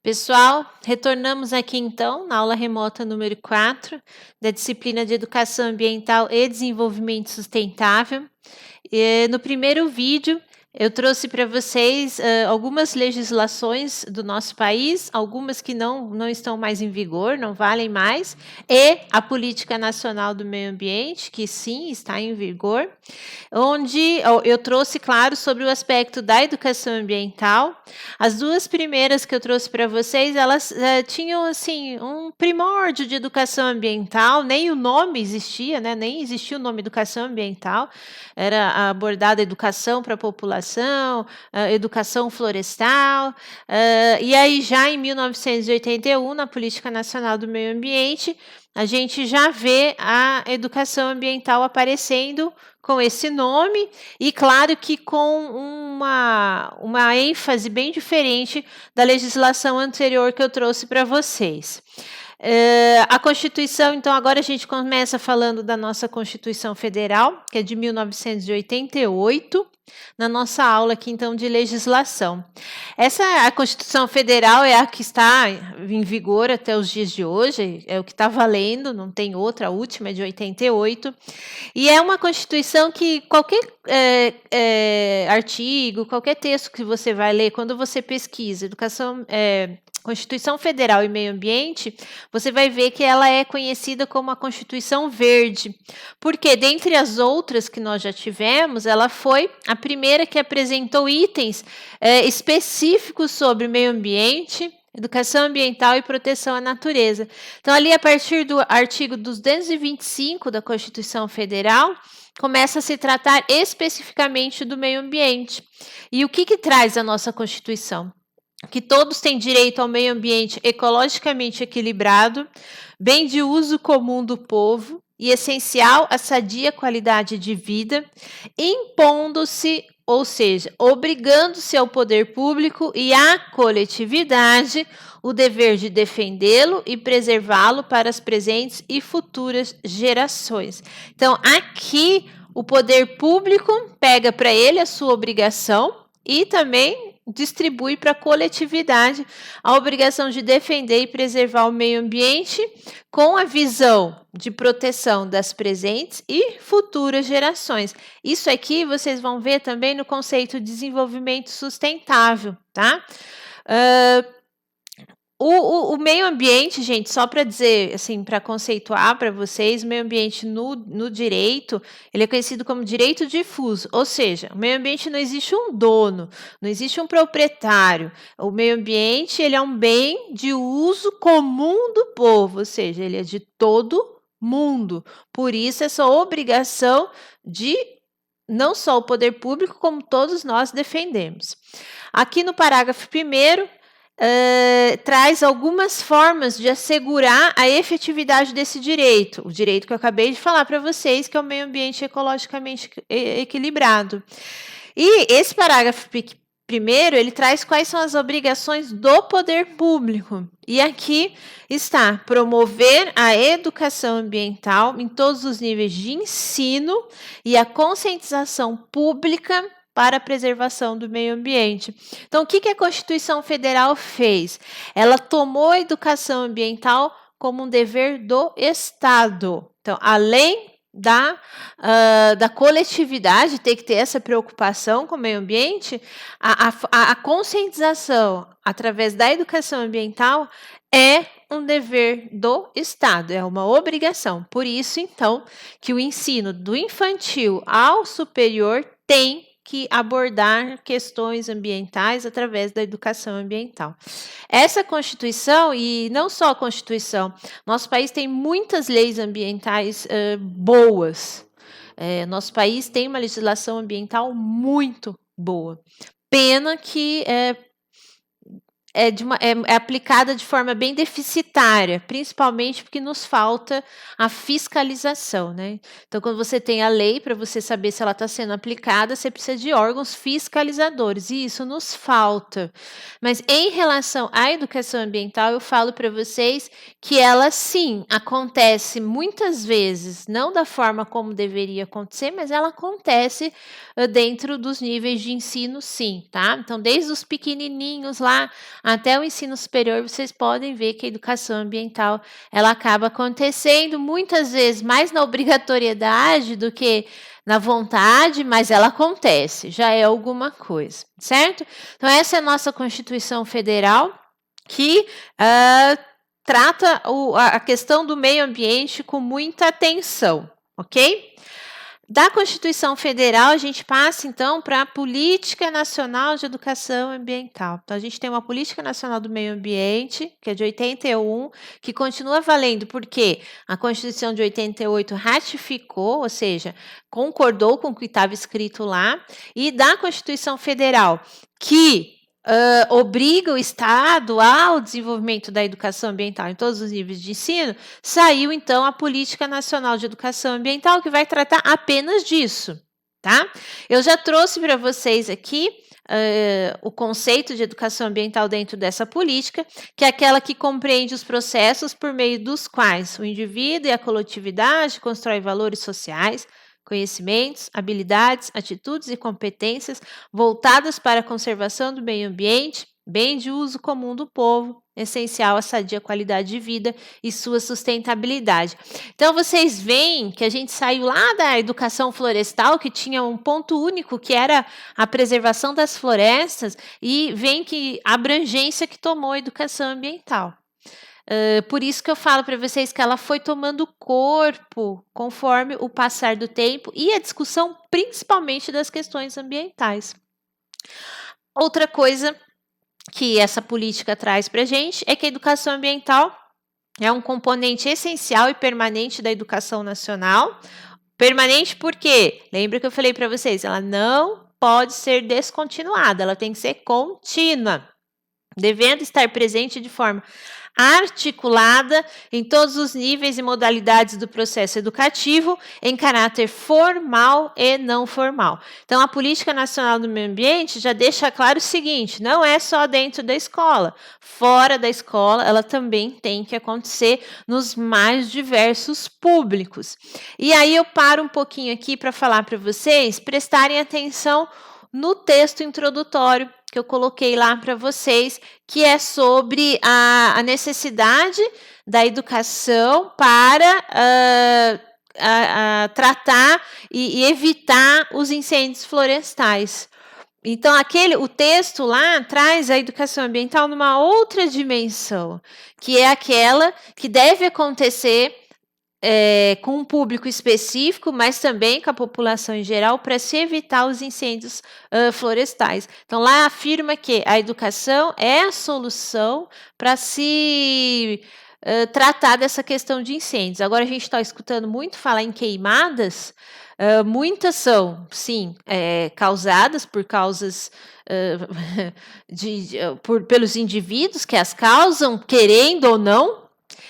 Pessoal, retornamos aqui então na aula remota número 4 da disciplina de Educação Ambiental e Desenvolvimento Sustentável. No primeiro vídeo, eu trouxe para vocês algumas legislações do nosso país, algumas que não estão mais em vigor, não valem mais, e a Política Nacional do Meio Ambiente, que sim está em vigor, onde eu trouxe, claro, sobre o aspecto da educação ambiental. As duas primeiras que eu trouxe para vocês, elas tinham assim um primórdio de educação ambiental, nem o nome existia, né? Nem existia o nome educação ambiental, era abordada educação para a população, educação florestal, e aí já em 1981, na Política Nacional do Meio Ambiente, a gente já vê a educação ambiental aparecendo com esse nome e, claro, que com uma ênfase bem diferente da legislação anterior que eu trouxe para vocês. A Constituição, então, agora a gente começa falando da nossa Constituição Federal, que é de 1988, na nossa aula aqui, então, de legislação. A Constituição Federal é a que está em vigor até os dias de hoje, é o que está valendo, não tem outra, a última é de 88, e é uma Constituição que qualquer artigo, qualquer texto que você vai ler, quando você pesquisa Constituição Federal e Meio Ambiente, você vai ver que ela é conhecida como a Constituição Verde, porque dentre as outras que nós já tivemos, ela foi a primeira que apresentou itens específicos sobre meio ambiente, educação ambiental e proteção à natureza. Então, ali, a partir do artigo 225 da Constituição Federal, começa a se tratar especificamente do meio ambiente. E o que traz a nossa Constituição? Que todos têm direito ao meio ambiente ecologicamente equilibrado, bem de uso comum do povo e essencial à sadia qualidade de vida, impondo-se, ou seja, obrigando-se ao poder público e à coletividade o dever de defendê-lo e preservá-lo para as presentes e futuras gerações. Então, aqui o poder público pega para ele a sua obrigação e também distribui para a coletividade a obrigação de defender e preservar o meio ambiente com a visão de proteção das presentes e futuras gerações. Isso aqui vocês vão ver também no conceito de desenvolvimento sustentável, tá? O meio ambiente, gente, só para dizer, assim, para conceituar para vocês, o meio ambiente no direito, ele é conhecido como direito difuso, ou seja, o meio ambiente não existe um dono, não existe um proprietário, o meio ambiente ele é um bem de uso comum do povo, ou seja, ele é de todo mundo, por isso essa obrigação de não só o poder público, como todos nós defendemos. Aqui no parágrafo 1º, traz algumas formas de assegurar a efetividade desse direito, o direito que eu acabei de falar para vocês, que é o meio ambiente ecologicamente equilibrado. E esse parágrafo primeiro, ele traz quais são as obrigações do poder público. E aqui está promover a educação ambiental em todos os níveis de ensino e a conscientização pública para a preservação do meio ambiente. Então, o que a Constituição Federal fez? Ela tomou a educação ambiental como um dever do Estado. Então, além da coletividade ter que ter essa preocupação com o meio ambiente, a conscientização através da educação ambiental é um dever do Estado, é uma obrigação. Por isso, então, que o ensino do infantil ao superior tem que abordar questões ambientais através da educação ambiental. Essa Constituição, e não só a Constituição, nosso país tem muitas leis ambientais boas. Nosso país tem uma legislação ambiental muito boa. Pena que é aplicada de forma bem deficitária, principalmente porque nos falta a fiscalização, né? Então, quando você tem a lei, para você saber se ela está sendo aplicada, você precisa de órgãos fiscalizadores, e isso nos falta. Mas em relação à educação ambiental, eu falo para vocês que ela, sim, acontece muitas vezes, não da forma como deveria acontecer, mas ela acontece dentro dos níveis de ensino, sim, tá? Então, desde os pequenininhos lá, até o ensino superior, vocês podem ver que a educação ambiental, ela acaba acontecendo muitas vezes mais na obrigatoriedade do que na vontade, mas ela acontece, já é alguma coisa, certo? Então essa é a nossa Constituição Federal, que trata a questão do meio ambiente com muita atenção, ok? Da Constituição Federal, a gente passa, então, para a Política Nacional de Educação Ambiental. Então, a gente tem uma Política Nacional do Meio Ambiente, que é de 81, que continua valendo porque a Constituição de 88 ratificou, ou seja, concordou com o que estava escrito lá, e da Constituição Federal, que obriga o Estado ao desenvolvimento da educação ambiental em todos os níveis de ensino, saiu então a Política Nacional de Educação Ambiental, que vai tratar apenas disso, tá? Eu já trouxe para vocês aqui o conceito de educação ambiental dentro dessa política, que é aquela que compreende os processos por meio dos quais o indivíduo e a coletividade constroem valores sociais, conhecimentos, habilidades, atitudes e competências voltadas para a conservação do meio ambiente, bem de uso comum do povo, essencial à sadia qualidade de vida e sua sustentabilidade. Então, vocês veem que a gente saiu lá da educação florestal, que tinha um ponto único, que era a preservação das florestas, e vem que a abrangência que tomou a educação ambiental. Por isso que eu falo para vocês que ela foi tomando corpo conforme o passar do tempo e a discussão principalmente das questões ambientais. Outra coisa que essa política traz para a gente é que a educação ambiental é um componente essencial e permanente da educação nacional. Permanente por quê? Lembra que eu falei para vocês, ela não pode ser descontinuada, ela tem que ser contínua, devendo estar presente de forma articulada em todos os níveis e modalidades do processo educativo, em caráter formal e não formal. Então, a Política Nacional do Meio Ambiente já deixa claro o seguinte, não é só dentro da escola, fora da escola, ela também tem que acontecer nos mais diversos públicos. E aí eu paro um pouquinho aqui para falar para vocês prestarem atenção no texto introdutório que eu coloquei lá para vocês, que é sobre a necessidade da educação para tratar e evitar os incêndios florestais. Então, o texto lá traz a educação ambiental numa outra dimensão, que é aquela que deve acontecer com um público específico, mas também com a população em geral, para se evitar os incêndios florestais. Então, lá afirma que a educação é a solução para se tratar dessa questão de incêndios. Agora, a gente está escutando muito falar em queimadas, muitas são, sim, causadas por causas pelos indivíduos que as causam, querendo ou não,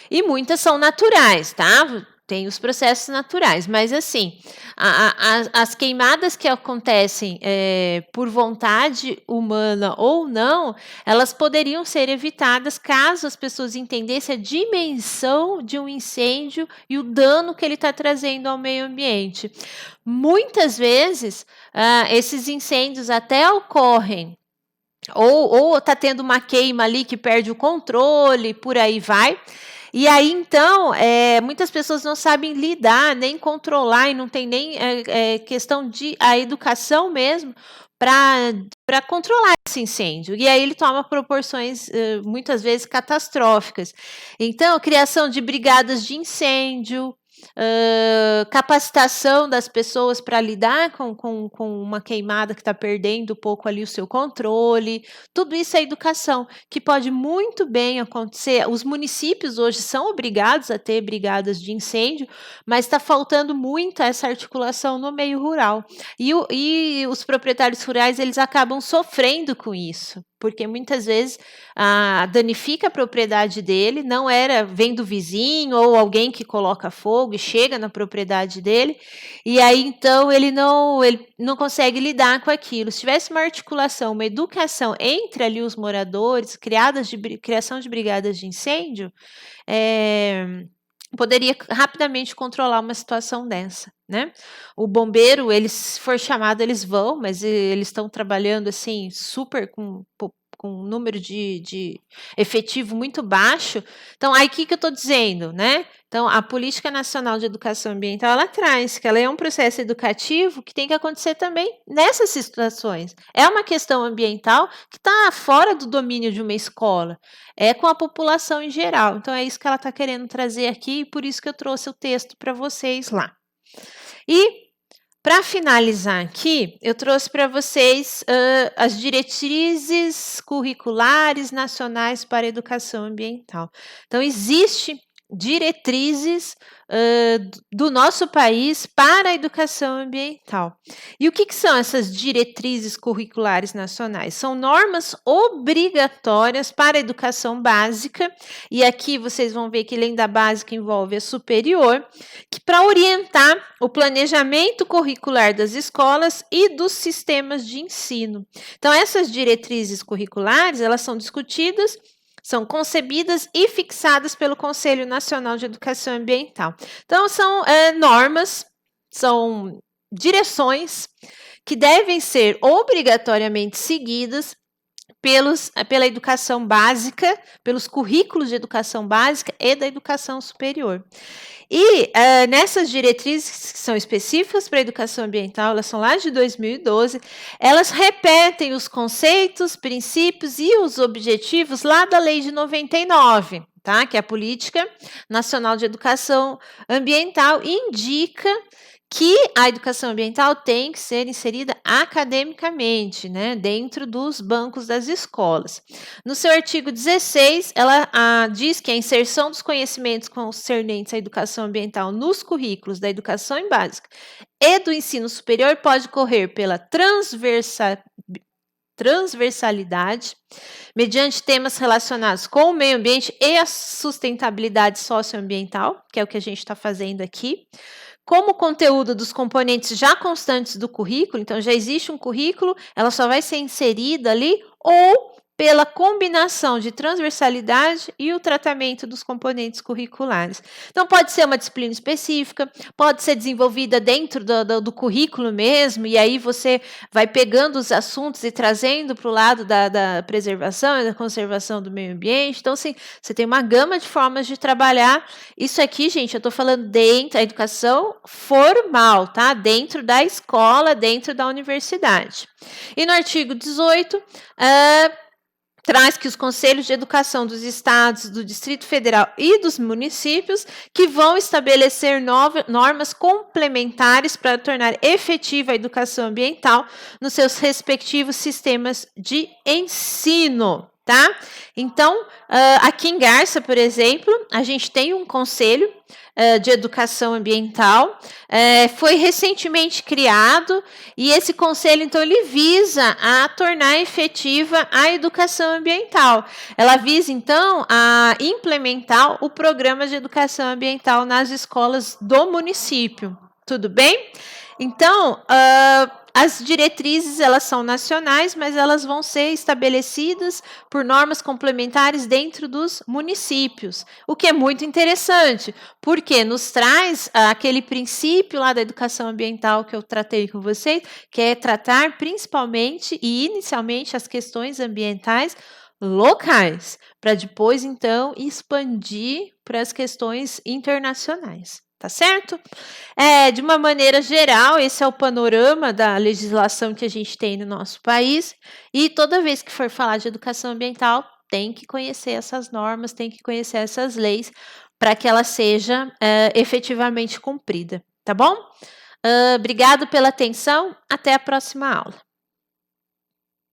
e muitas são naturais, tá? Tem os processos naturais, mas assim, as queimadas que acontecem por vontade humana ou não, elas poderiam ser evitadas caso as pessoas entendessem a dimensão de um incêndio e o dano que ele está trazendo ao meio ambiente. Muitas vezes, esses incêndios até ocorrem ou está tendo uma queima ali que perde o controle, por aí vai. E aí, então, muitas pessoas não sabem lidar, nem controlar, e não tem nem questão de a educação mesmo para controlar esse incêndio. E aí ele toma proporções, muitas vezes, catastróficas. Então, criação de brigadas de incêndio, capacitação das pessoas para lidar com uma queimada que está perdendo um pouco ali o seu controle, tudo isso é educação, que pode muito bem acontecer. Os municípios hoje são obrigados a ter brigadas de incêndio, mas está faltando muito essa articulação no meio rural. E os proprietários rurais, eles acabam sofrendo com isso, porque muitas vezes danifica a propriedade dele, vem do vizinho ou alguém que coloca fogo e chega na propriedade dele, e aí então ele não consegue lidar com aquilo. Se tivesse uma articulação, uma educação entre ali os moradores, criação de brigadas de incêndio, poderia rapidamente controlar uma situação dessa, né? O bombeiro, se for chamado, eles vão, mas eles estão trabalhando assim super com com um número de efetivo muito baixo. Então, aí o que eu estou dizendo, né? Então, a Política Nacional de Educação Ambiental, ela traz que ela é um processo educativo que tem que acontecer também nessas situações. É uma questão ambiental que está fora do domínio de uma escola, é com a população em geral. Então, é isso que ela está querendo trazer aqui, e por isso que eu trouxe o texto para vocês lá. E para finalizar aqui, eu trouxe para vocês as diretrizes curriculares nacionais para a educação ambiental. Então, existe diretrizes do nosso país para a educação ambiental. E o que são essas diretrizes curriculares nacionais? São normas obrigatórias para a educação básica, e aqui vocês vão ver que além da básica envolve a superior, que para orientar o planejamento curricular das escolas e dos sistemas de ensino. Então, essas diretrizes curriculares, elas são discutidas, são concebidas e fixadas pelo Conselho Nacional de Educação Ambiental. Então, são normas, são direções que devem ser obrigatoriamente seguidas pela educação básica, pelos currículos de educação básica e da educação superior. E nessas diretrizes que são específicas para a educação ambiental, elas são lá de 2012, elas repetem os conceitos, princípios e os objetivos lá da Lei de 99, tá? Que é a Política Nacional de Educação Ambiental, e indica que a educação ambiental tem que ser inserida academicamente, né, dentro dos bancos das escolas. No seu artigo 16, ela diz que a inserção dos conhecimentos concernentes à educação ambiental nos currículos da educação básica e do ensino superior pode ocorrer pela transversalidade, mediante temas relacionados com o meio ambiente e a sustentabilidade socioambiental, que é o que a gente está fazendo aqui, como conteúdo dos componentes já constantes do currículo, então já existe um currículo, ela só vai ser inserida ali, ou pela combinação de transversalidade e o tratamento dos componentes curriculares. Então, pode ser uma disciplina específica, pode ser desenvolvida dentro do currículo mesmo, e aí você vai pegando os assuntos e trazendo para o lado da preservação e da conservação do meio ambiente. Então, assim, você tem uma gama de formas de trabalhar. Isso aqui, gente, eu estou falando dentro da educação formal, tá? Dentro da escola, dentro da universidade. E no artigo 18, traz que os conselhos de educação dos estados, do Distrito Federal e dos municípios que vão estabelecer normas complementares para tornar efetiva a educação ambiental nos seus respectivos sistemas de ensino, tá? Então, aqui em Garça, por exemplo, a gente tem um conselho de educação ambiental, foi recentemente criado, e esse conselho, então, ele visa a tornar efetiva a educação ambiental. Ela visa, então, a implementar o programa de educação ambiental nas escolas do município. Tudo bem? Então, as diretrizes, elas são nacionais, mas elas vão ser estabelecidas por normas complementares dentro dos municípios, o que é muito interessante, porque nos traz aquele princípio lá da educação ambiental que eu tratei com vocês, que é tratar principalmente e inicialmente as questões ambientais locais, para depois, então, expandir para as questões internacionais. Tá certo? De uma maneira geral, esse é o panorama da legislação que a gente tem no nosso país, e toda vez que for falar de educação ambiental, tem que conhecer essas normas, tem que conhecer essas leis, para que ela seja efetivamente cumprida, tá bom? Obrigado pela atenção, até a próxima aula.